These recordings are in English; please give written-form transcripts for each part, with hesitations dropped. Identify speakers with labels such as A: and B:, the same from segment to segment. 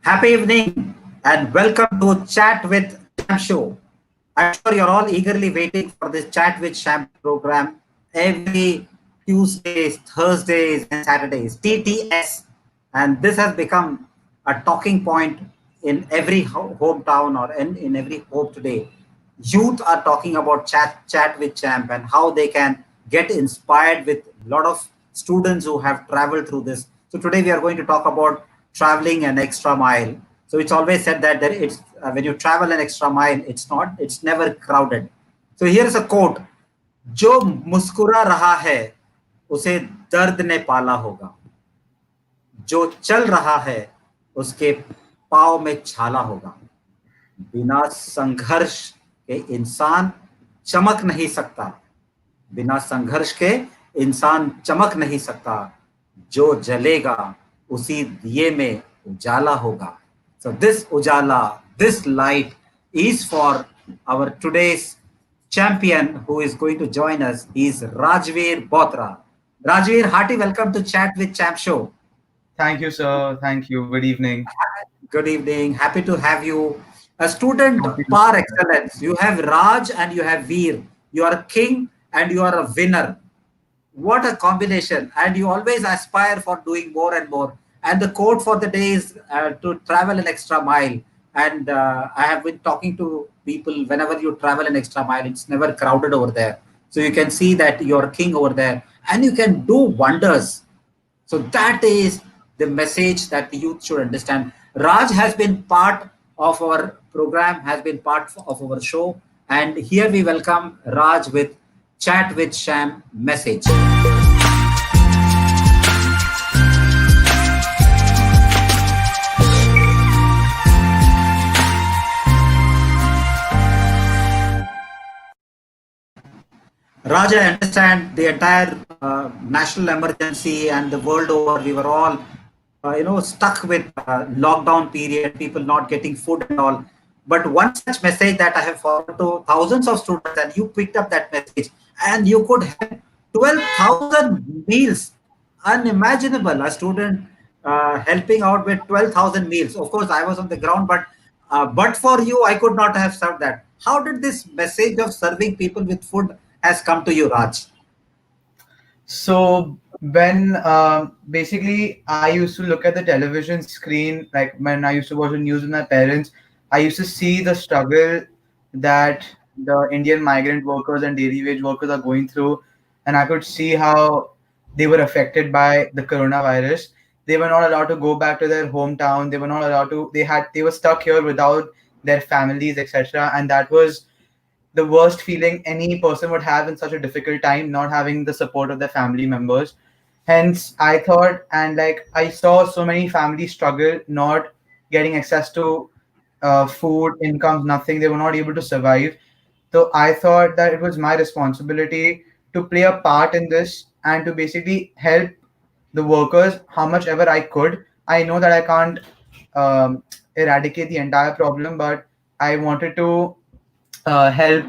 A: Happy evening and welcome to Chat with Sham Show. I'm sure you're all eagerly waiting for this Chat with Sham program every Tuesdays, Thursdays, and Saturdays, TTS. And this has become a talking point in every hometown or in every home today. Youth are talking about chat with champ and how they can get inspired with a lot of students who have traveled through this. So today we are going to talk about traveling an extra mile. So it's always said that it's when you travel an extra mile, it's never crowded. So here's a quote: जो मुस्कुरा रहा है उसे दर्द ने पाला होगा, जो चल रहा है उसके पाँव में छाला होगा, बिना संघर्ष के इंसान चमक नहीं सकता, बिना संघर्ष के इंसान चमक नहीं सकता, जो जलेगा उसी दिए में उजाला होगा. So this ujala, this light is for our today's champion who is going to join us. Is Rajveer Bothra. Rajveer, hearty welcome to Chat with Champ Show.
B: Thank you, sir. Thank you. Good evening.
A: Good evening. Happy to have you. A student
B: Happy to
A: par
B: be here.
A: excellence. You have Raj and you have Veer. You are a king and you are a winner. What a combination. And you always aspire for doing more and more. And the quote for the day is to travel an extra mile. And I have been talking to people whenever you travel an extra mile, it's never crowded over there. So you can see that you're king over there and you can do wonders. So that is the message that the youth should understand. Raj has been part of our program, has been part of our show. And here we welcome Raj with Chat with Sham message. Raj, I understand the entire national emergency and the world over, we were all, stuck with lockdown period, people not getting food and all. But one such message that I have forwarded to thousands of students, and you picked up that message, and you could have 12,000 meals. Unimaginable. A student helping out with 12,000 meals. Of course, I was on the ground, but for you, I could not have served that. How did this message of serving people with food has come to you, Raj?
B: So when basically I used to look at the television screen, like when I used to watch the news with my parents, I used to see the struggle that the Indian migrant workers and daily wage workers are going through, and I could see how they were affected by the coronavirus. They were not allowed to go back to their hometown. They were not allowed to. They were stuck here without their families, etc. And that was the worst feeling any person would have in such a difficult time, not having the support of their family members. Hence, I thought, and like I saw so many families struggle, not getting access to food, incomes, nothing. They were not able to survive. So I thought that it was my responsibility to play a part in this and to basically help the workers how much ever I could. I know that I can't eradicate the entire problem, but I wanted to help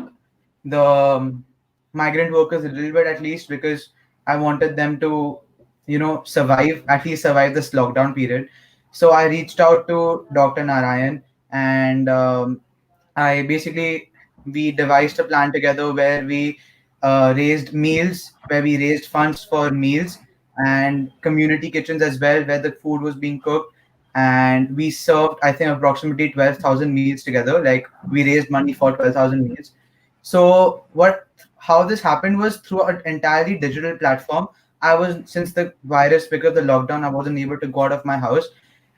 B: the migrant workers a little bit at least, because I wanted them to, survive, at least survive this lockdown period. So I reached out to Dr. Narayan, and I basically we devised a plan together where we raised meals, where we raised funds for meals and community kitchens as well, where the food was being cooked. And we served, I think, approximately 12,000 meals together. Like we raised money for 12,000 meals. So how this happened was through an entirely digital platform. Since the virus, because of the lockdown, I wasn't able to go out of my house.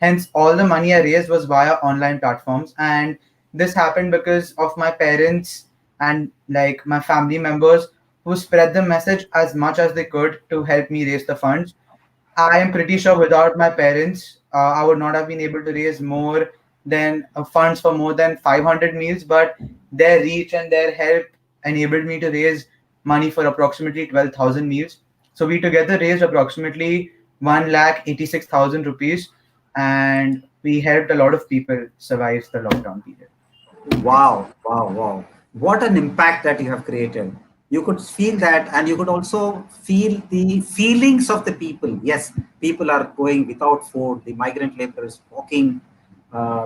B: Hence, all the money I raised was via online platforms. And this happened because of my parents and like my family members who spread the message as much as they could to help me raise the funds. I am pretty sure without my parents, I would not have been able to raise more than funds for more than 500 meals. But their reach and their help enabled me to raise money for approximately 12,000 meals. So we together raised approximately 1,86,000 rupees, and we helped a lot of people survive the lockdown period.
A: Wow, wow, wow. What an impact that you have created. You could feel that, and you could also feel the feelings of the people. Yes, people are going without food, the migrant laborers walking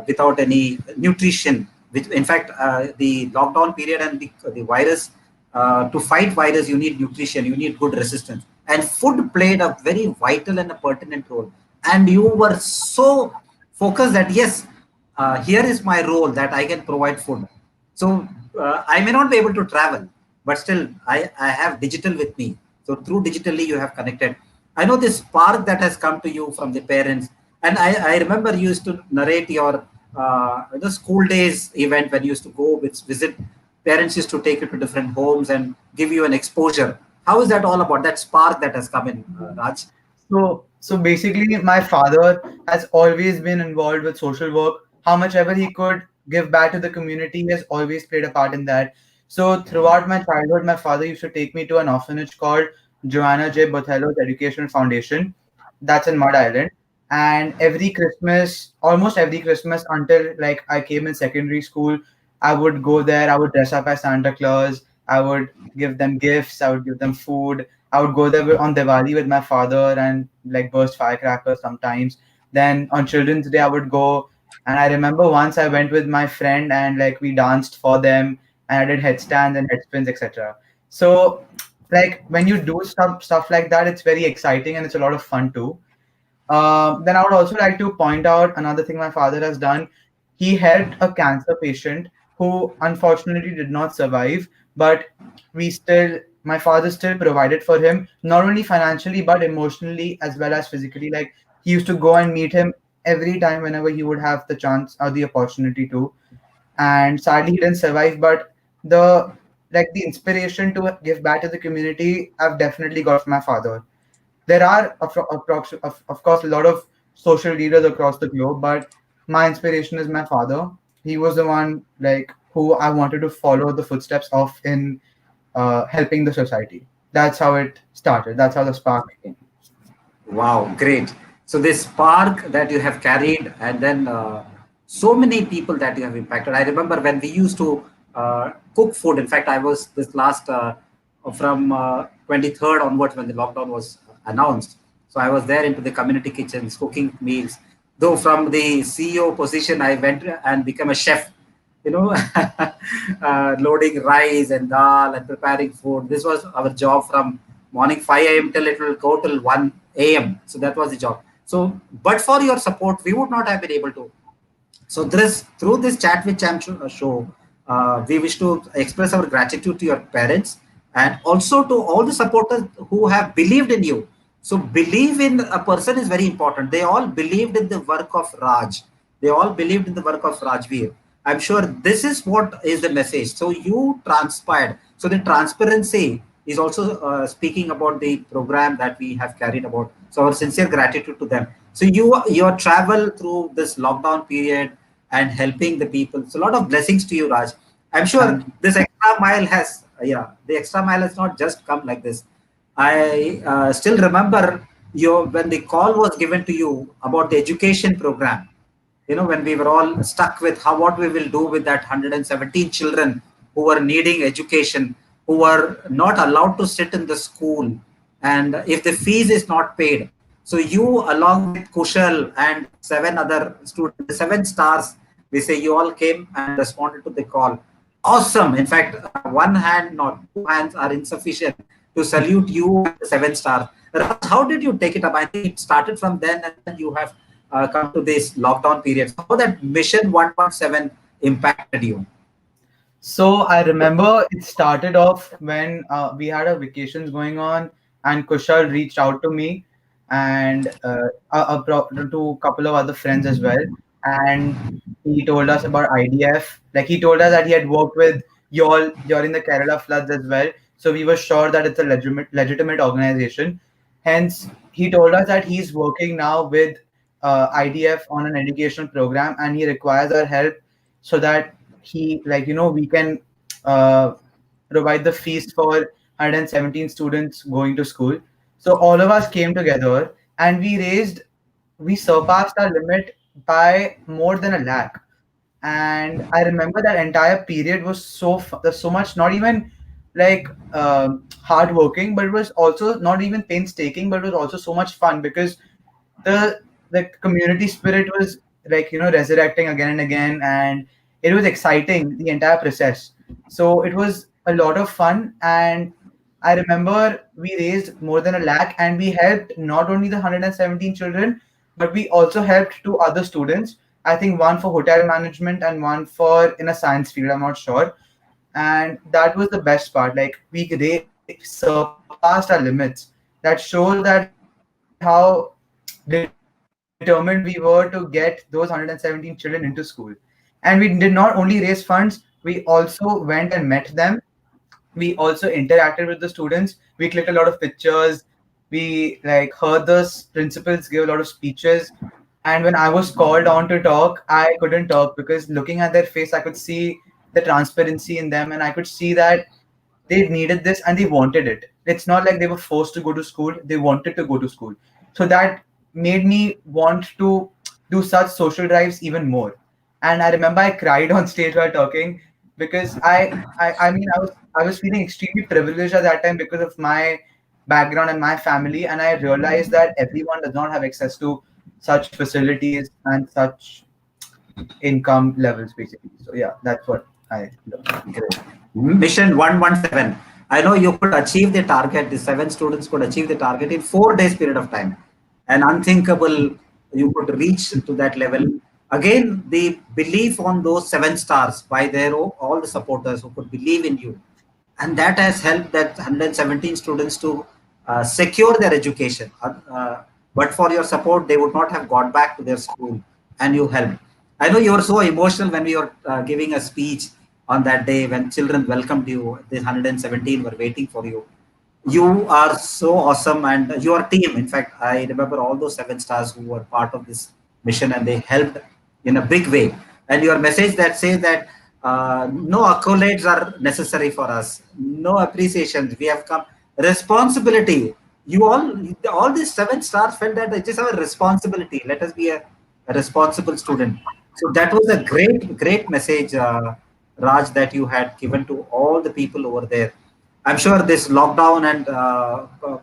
A: without any nutrition. Which, in fact, the lockdown period and the virus, to fight virus, you need nutrition, you need good resistance. And food played a very vital and a pertinent role. And you were so focused that, yes, here is my role that I can provide food. So I may not be able to travel, but still I have digital with me. So through digitally you have connected. I know this spark that has come to you from the parents, and I remember you used to narrate your the school days event when you used to go with visit. Parents used to take you to different homes and give you an exposure. How is that all about? That spark that has come in, Raj?
B: So basically, my father has always been involved with social work. How much ever he could give back to the community, he has always played a part in that. So throughout my childhood, my father used to take me to an orphanage called Joanna J. Bothello's Educational Foundation. That's in Mud Island. And every Christmas, almost every Christmas until like I came in secondary school, I would go there. I would dress up as Santa Claus. I would give them gifts. I would give them food. I would go there on Diwali with my father and like burst firecrackers sometimes. Then on Children's Day, I would go. And I remember once I went with my friend and like we danced for them and I did headstands and headspins, etc. So like when you do stuff like that, it's very exciting and it's a lot of fun too. Then I would also like to point out another thing my father has done. He helped a cancer patient who unfortunately did not survive, but my father still provided for him, not only financially, but emotionally as well as physically. Like he used to go and meet him every time whenever he would have the chance or the opportunity to. And sadly, he didn't survive, but the the inspiration to give back to the community, I've definitely got from my father. There are of course a lot of social leaders across the globe, but my inspiration is my father. He was the one like who I wanted to follow the footsteps of in helping the society. That's how it started. That's how the spark came.
A: Wow, great. So this spark that you have carried, and then so many people that you have impacted. I remember when we used to cook food. In fact, I was this last from 23rd onwards when the lockdown was announced. So I was there into the community kitchens cooking meals. Though from the CEO position, I went and became a chef, you know, loading rice and dal and preparing food. This was our job from morning 5 a.m. till it will go till 1 a.m. So that was the job. So, but for your support, we would not have been able to. So this through this chat with Champ show, we wish to express our gratitude to your parents and also to all the supporters who have believed in you. So believe in a person is very important. They all believed in the work of Raj. They all believed in the work of Rajveer. I'm sure this is what is the message. So you transpired. So the transparency is also speaking about the program that we have carried about. So our sincere gratitude to them. So your travel through this lockdown period and helping the people. So a lot of blessings to you, Raj. I'm sure
B: Thank you.
A: this extra mile has the extra mile has not just come like this. I still remember when the call was given to you about the education program, when we were all stuck with how what we will do with that 117 children who were needing education, who were not allowed to sit in the school, and if the fees is not paid. So you along with Kushal and seven other students, the seven stars, we say you all came and responded to the call. Awesome. In fact, one hand, not two hands are insufficient to salute you and the seven stars. Raj, how did you take it up? I think it started from then and then you have come to this lockdown period. How that mission 1.7 impacted you?
B: So I remember it started off when we had our vacations going on, and Kushal reached out to me and to a couple of other friends as well, and he told us about IDF. Like he told us that he had worked with you all during the Kerala floods as well, so we were sure that it's a legitimate organization. Hence, he told us that he's working now with IDF on an educational program, and he requires our help so that we can uh, provide the fees for 117 students going to school. So all of us came together and we surpassed our limit by more than a lakh. And I remember that entire period was there's so much, not even like hard working, but it was also not even painstaking, but it was also so much fun because the community spirit was like resurrecting again and again, and it was exciting, the entire process. So it was a lot of fun. And I remember we raised more than a lakh, and we helped not only the 117 children, but we also helped two other students. I think one for hotel management and one for in a science field, I'm not sure. And that was the best part. Like, they surpassed our limits. That shows that how determined we were to get those 117 children into school. And we did not only raise funds, we also went and met them. We also interacted with the students. We clicked a lot of pictures. We like heard the principals give a lot of speeches. And when I was called on to talk, I couldn't talk, because looking at their face, I could see the transparency in them, and I could see that they needed this and they wanted it. It's not like they were forced to go to school, they wanted to go to school. So that made me want to do such social drives even more. And I remember I cried on stage while talking, because I was feeling extremely privileged at that time because of my background and my family, and I realized that everyone does not have access to such facilities and such income levels, basically. So yeah, that's what I learned.
A: Great. Mission 117. I know you could achieve the target. The 7 students could achieve the target in 4 days period of time. And unthinkable, you could reach to that level. Again, the belief on those 7 stars by all the supporters who could believe in you, and that has helped that 117 students to secure their education. But for your support, they would not have got back to their school, and you helped. I know you were so emotional when you were giving a speech on that day when children welcomed you. The 117 were waiting for you. You are so awesome, and your team. In fact, I remember all those 7 stars who were part of this mission, and they helped in a big way. And your message that says that no accolades are necessary for us, no appreciations. We have come responsibility. You all these 7 stars felt that it is our responsibility. Let us be a responsible student. So that was a great message, Raj, that you had given to all the people over there. I'm sure this lockdown and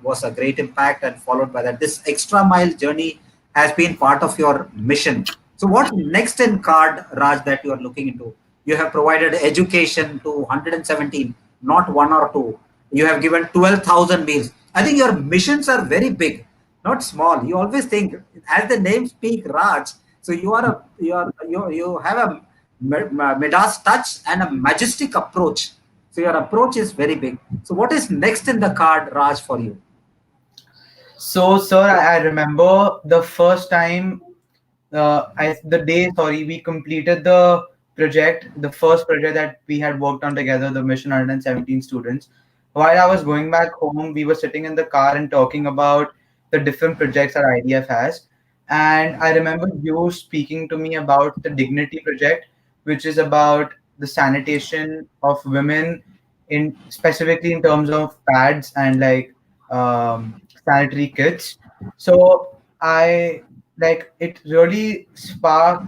A: was a great impact, and followed by that, this extra mile journey has been part of your mission. So, what's next in card, Raj, that you are looking into? You have provided education to 117, not one or two. You have given 12,000 meals. I think your missions are very big, not small. You always think, as the name speak, Raj. So you have a Midas touch and a majestic approach. So your approach is very big. So what is next in the card, Raj, for you?
B: So, sir, I remember the first time, the day, sorry, we completed the first project that we had worked on together, the Mission 117 students. While I was going back home, we were sitting in the car and talking about the different projects that IDF has. And I remember you speaking to me about the Dignity project, which is about the sanitation of women, in specifically in terms of pads and like sanitary kits. So I like it really sparked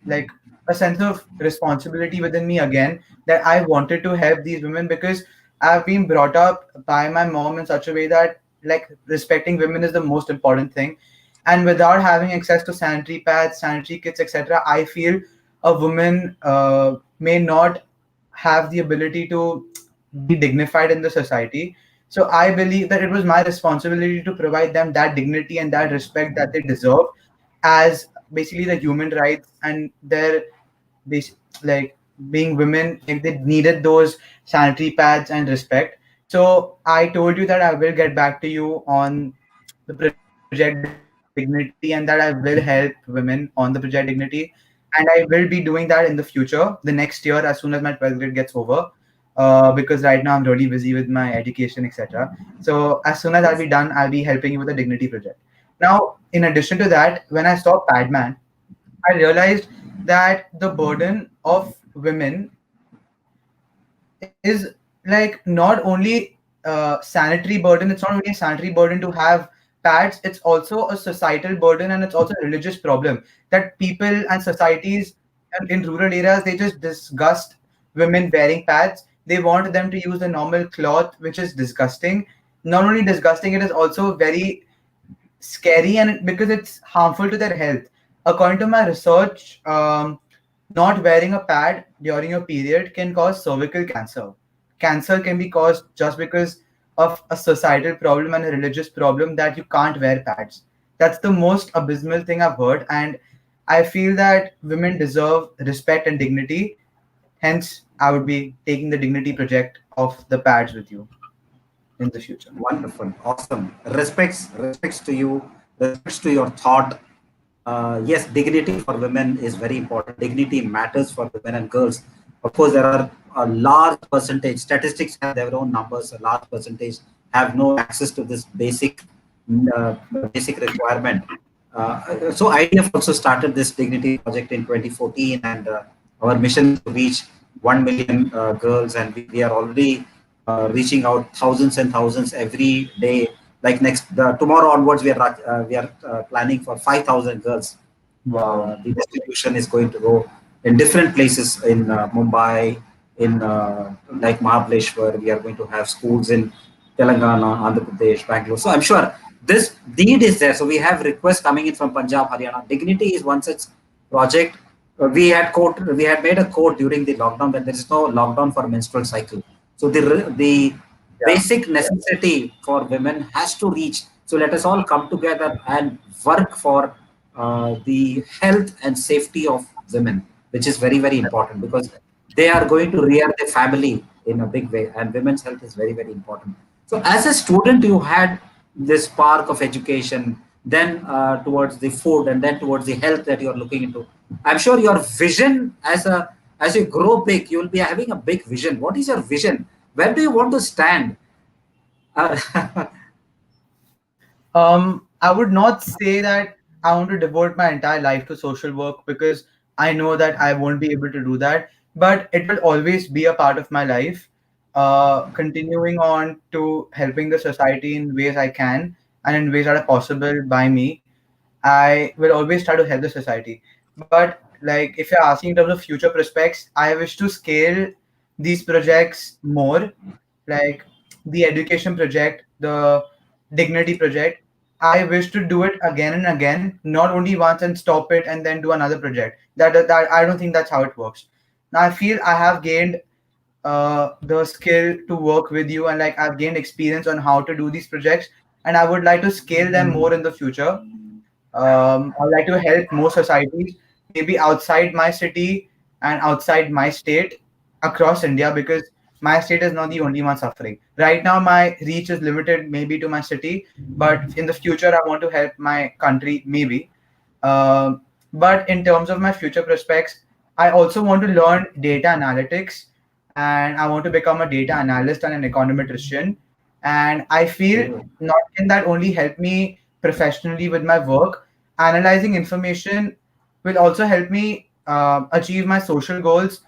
B: like a sense of responsibility within me again, that I wanted to help these women, because I've been brought up by my mom in such a way that like respecting women is the most important thing. And without having access to sanitary pads, sanitary kits, etc., I feel a woman may not have the ability to be dignified in the society. So I believe that it was my responsibility to provide them that dignity and that respect that they deserve, as basically the human rights and their bas- like being women, like they needed those sanitary pads and respect. So I told you that I will get back to you on the project Dignity, and that I will help women on the project Dignity. And I will be doing that in the future, the next year, as soon as my 12th grade gets over. Because right now I'm really busy with my education, etc. So as soon as I'll be done, I'll be helping you with the Dignity project. Now, in addition to that, when I saw Padman, I realized that the burden of women is like not only sanitary burden. It's not only a sanitary burden to have pads. It's also a societal burden, and it's also a religious problem that people and societies in rural areas, they just disgust women wearing pads. They want them to use the normal cloth, which is disgusting. Not only disgusting, it is also very scary, and because it's harmful to their health. According to my research, not wearing a pad during your period can cause cervical cancer. Cancer can be caused just because of a societal problem and a religious problem that you can't wear pads. That's the most abysmal thing I've heard, and I feel that women deserve respect and dignity. Hence, I would be taking the dignity project of the pads with you in the future.
A: Wonderful, awesome. Respects to you, respects to your thought. Yes, dignity for women is very important. Dignity matters for women and girls. Of course, there are a large percentage. Statistics have their own numbers. A large percentage have no access to this uh, basic requirement. So IDF also started this dignity project in 2014, and our mission is to reach 1 million girls, and we are already reaching out thousands and thousands every day. Like tomorrow onwards, we are planning for 5,000 girls.
B: Wow.
A: The distribution is going to go in different places in Mumbai, in like Mahabaleshwar. We are going to have schools in Telangana, Andhra Pradesh, Bangalore. So I'm sure this need is there. So we have requests coming in from Punjab, Haryana. Dignity is one such project. We had made a quote during the lockdown that there is no lockdown for menstrual cycle. So the
B: Yeah.
A: basic necessity for women has to reach. So let us all come together and work for the health and safety of women, which is very, very important because they are going to rear their family in a big way, and women's health is very, very important. So, as a student, you had this spark of education, then towards the food, and then towards the health that you are looking into. I'm sure your vision as you grow big, you will be having a big vision. What is your vision? Where do you want to stand? Uh,
B: I would not say that I want to devote my entire life to social work because I know that I won't be able to do that. But it will always be a part of my life, continuing on to helping the society in ways I can and in ways that are possible by me. I will always try to help the society. But like if you're asking in terms of future prospects, I wish to scale these projects more, like the education project, the dignity project. I wish to do it again and again, not only once and stop it and then do another project. That I don't think that's how it works. Now I feel I have gained the skill to work with you, and like I've gained experience on how to do these projects, and I would like to scale them more in the future. I'd like to help more societies, maybe outside my city and outside my state, across India, because my state is not the only one suffering. Right now, my reach is limited maybe to my city, but in the future, I want to help my country maybe. But in terms of my future prospects, I also want to learn data analytics, and I want to become a data analyst and an econometrician. And I feel not can that only help me professionally with my work, analyzing information will also help me achieve my social goals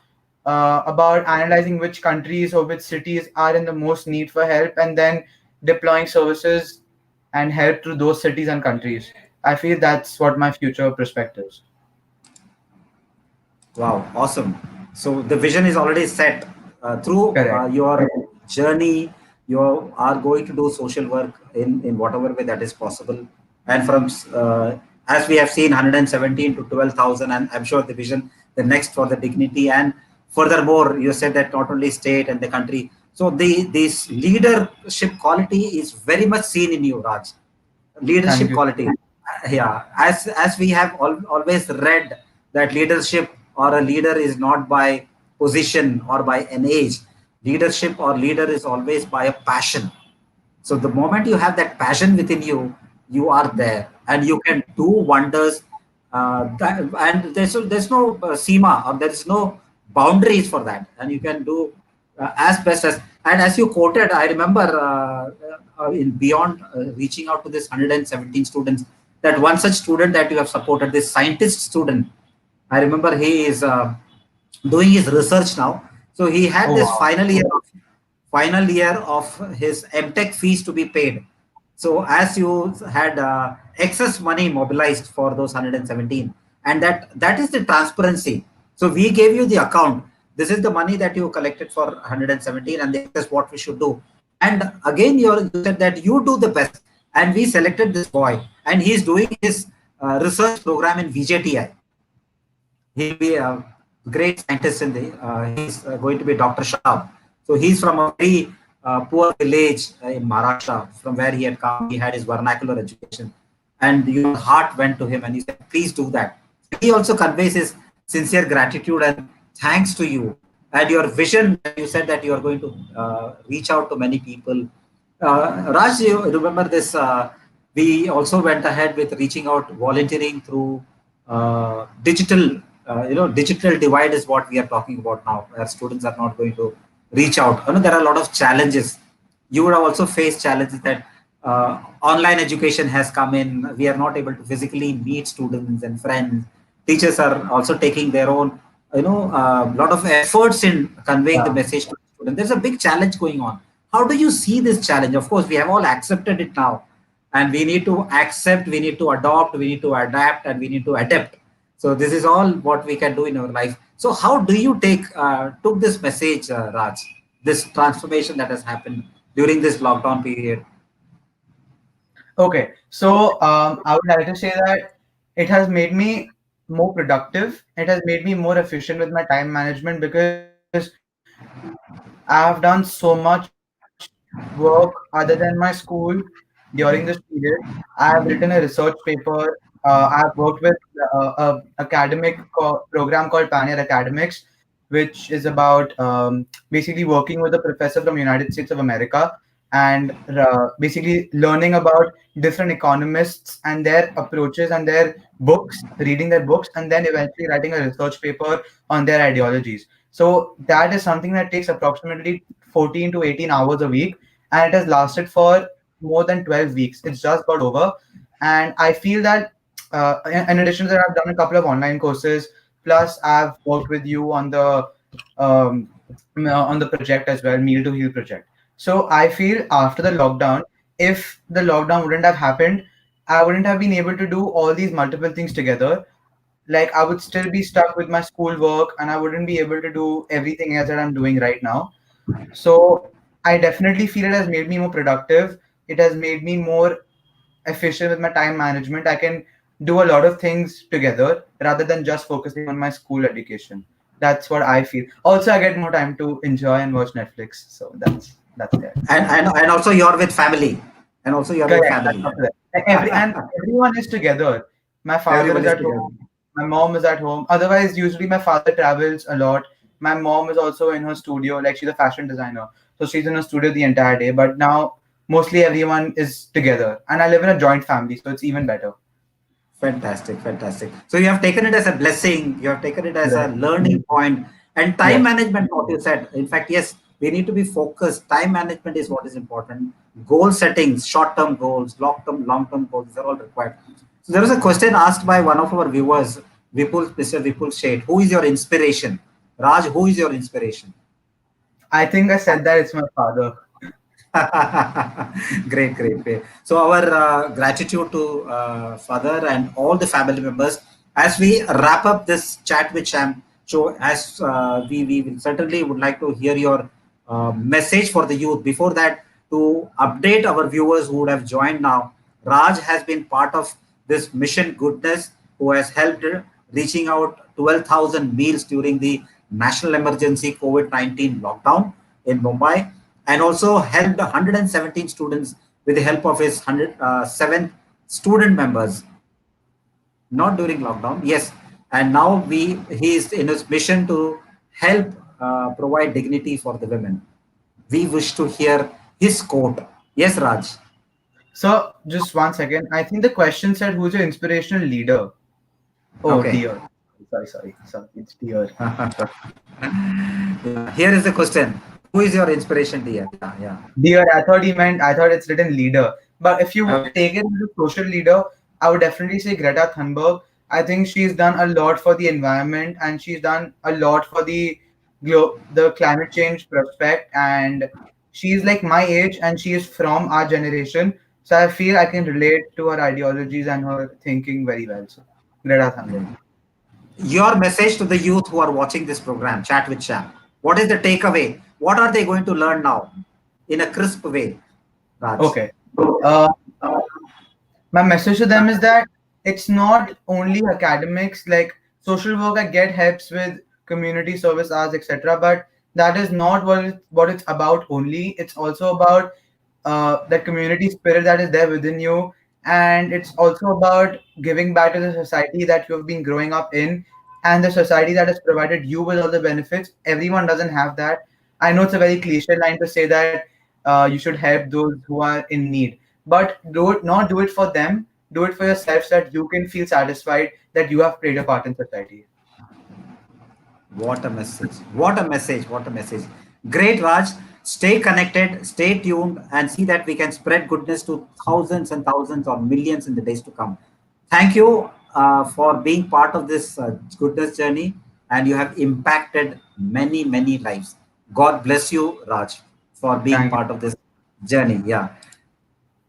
B: about analyzing which countries or which cities are in the most need for help and then deploying services and help to those cities and countries. I feel that's what my future perspective is.
A: Wow, awesome. So the vision is already set through
B: Correct.
A: your journey. You are going to do social work in whatever way that is possible. And from, as we have seen, 117 to 12,000, and I'm sure the vision, the next for the dignity. And furthermore, you said that not only state and the country. So this leadership quality is very much seen in you, Raj.
B: Thank
A: Leadership
B: you.
A: quality. Yeah, as we have always read that leadership or a leader is not by position or by an age. Leadership or leader is always by a passion. So the moment you have that passion within you, you are there and you can do wonders. And there's no SEMA or there's no boundaries for that, and you can do as best as. And as you quoted, I remember in beyond reaching out to this 117 students, that one such student that you have supported, this scientist student. I remember he is doing his research now. So he had
B: Oh
A: this
B: wow.
A: final year of his MTech fees to be paid. So as you had excess money mobilized for those 117, and that is the transparency. So we gave you the account. This is the money that you collected for 117, and this is what we should do. And again, you said that you do the best, and we selected this boy, and he's doing his research program in VJTI. He'll be a great scientist in the. He's going to be Dr. Shah. So he's from a very poor village in Maharashtra, from where he had come. He had his vernacular education, and your heart went to him, and you said, "Please do that." He also conveys his sincere gratitude and thanks to you and your vision that you said that you are going to reach out to many people. Raj, you remember this? We also went ahead with reaching out, volunteering through digital. Digital divide is what we are talking about now, where students are not going to reach out. There are a lot of challenges. You would have also faced challenges that online education has come in. We are not able to physically meet students and friends. Teachers are also taking their own, lot of efforts in conveying the
B: Yeah.
A: message to the student. There's a big challenge going on. How do you see this challenge? Of course, we have all accepted it now, and we need to accept, we need to adopt, we need to adapt, and we need to adapt. So this is all what we can do in our life. So how do you took this message, Raj? This transformation that has happened during this lockdown period.
B: Okay, so I would like to say that it has made me more productive. It has made me more efficient with my time management because I have done so much work other than my school during this period. I have written a research paper. I have worked with a academic program called Pioneer Academics, which is about basically working with a professor from United States of America and basically learning about different economists and their approaches and their books, reading their books, and then eventually writing a research paper on their ideologies. So that is something that takes approximately 14 to 18 hours a week, and it has lasted for more than 12 weeks. It's just got over. And I feel that in addition to that, I've done a couple of online courses, plus I've worked with you um, on the project as well, Meal to Heal project. So I feel after the lockdown, if the lockdown wouldn't have happened, I wouldn't have been able to do all these multiple things together. Like I would still be stuck with my school work and I wouldn't be able to do everything else that I'm doing right now. So I definitely feel it has made me more productive. It has made me more efficient with my time management. I can do a lot of things together rather than just focusing on my school education. That's what I feel. Also, I get more time to enjoy and watch Netflix. So that's there.
A: And also you're with family. And also you're with
B: Correct. That's
A: family.
B: not correct. Like everyone is together. My father
A: Everyone
B: is
A: is
B: at
A: together.
B: home. My mom is at home. Otherwise, usually my father travels a lot. My mom is also in her studio. Like she's a fashion designer, so she's in her studio the entire day. But now mostly everyone is together, and I live in a joint family, so it's even better.
A: Fantastic, fantastic. So you have taken it as a blessing, you have taken it as a
B: Correct.
A: learning point, and time
B: Yes.
A: management, what you said. In fact, yes, we need to be focused. Time management is what is important. Goal settings, short-term goals, long-term goals, these are all required. So there was a question asked by one of our viewers, Mr. Vipul Sheth. Who is your inspiration? Raj, who is your inspiration?
B: I think I said that it's my father.
A: Great, great, great. So our gratitude to father and all the family members as we wrap up this chat with Sham. So as we will certainly would like to hear your message for the youth. Before that, to update our viewers who would have joined now, Raj has been part of this mission goodness, who has helped reaching out 12,000 meals during the national emergency COVID-19 lockdown in Mumbai, and also helped 117 students with the help of his 107 student members, not during lockdown, yes. And now he is in his mission to help provide dignity for the women. We wish to hear his quote. Yes, Raj.
B: So just one second. I think the question said, "Who's your inspirational leader?" Oh
A: Okay.
B: dear. Sorry. It's dear.
A: Yeah. Here is the question: who is your inspiration, dear? Yeah, yeah.
B: Dear, I thought it's written leader. But if you
A: Okay.
B: take it as a social leader, I would definitely say Greta Thunberg. I think she's done a lot for the environment and she's done a lot for the climate change prospect. And she's like my age and she is from our generation. So I feel I can relate to her ideologies and her thinking very well. So Greta Thunberg.
A: Your message to the youth who are watching this program, Chat with Sham. What is the takeaway? What are they going to learn now in a crisp way, Raj?
B: Okay. Uh, my message to them is that it's not only academics. Like social work, I get helps with community service hours, etc. But that is not what it's about only. It's also about that community spirit that is there within you, and it's also about giving back to the society that you have been growing up in, and the society that has provided you with all the benefits. Everyone doesn't have that. I know it's a very cliche line to say that you should help those who are in need, but do it for them, do it for yourself so that you can feel satisfied that you have played a part in society.
A: What a message. What a message. What a message. Great, Raj. Stay connected, stay tuned, and see that we can spread goodness to thousands and thousands or millions in the days to come. Thank you for being part of this goodness journey, and you have impacted many, many lives. God bless you, Raj, for being
B: Thank you.
A: part of this journey. Yeah.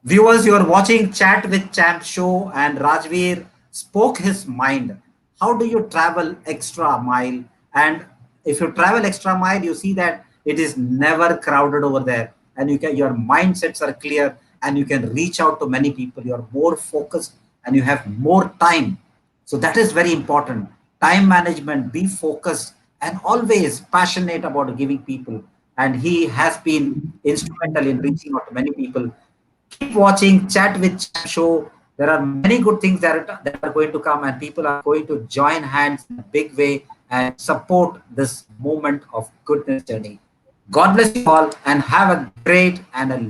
A: Viewers, you are watching Chat with Champ show, and Rajveer spoke his mind. How do you travel extra mile? And if you travel extra mile, you see that it is never crowded over there, and your mindsets are clear, and you can reach out to many people. You are more focused, and you have more time. So that is very important. Time management, be focused, and always passionate about giving people. And he has been instrumental in reaching out to many people. Keep watching Chat with Champ show. There are many good things that are going to come, and people are going to join hands in a big way and support this movement of goodness journey. God bless you all and have a great and a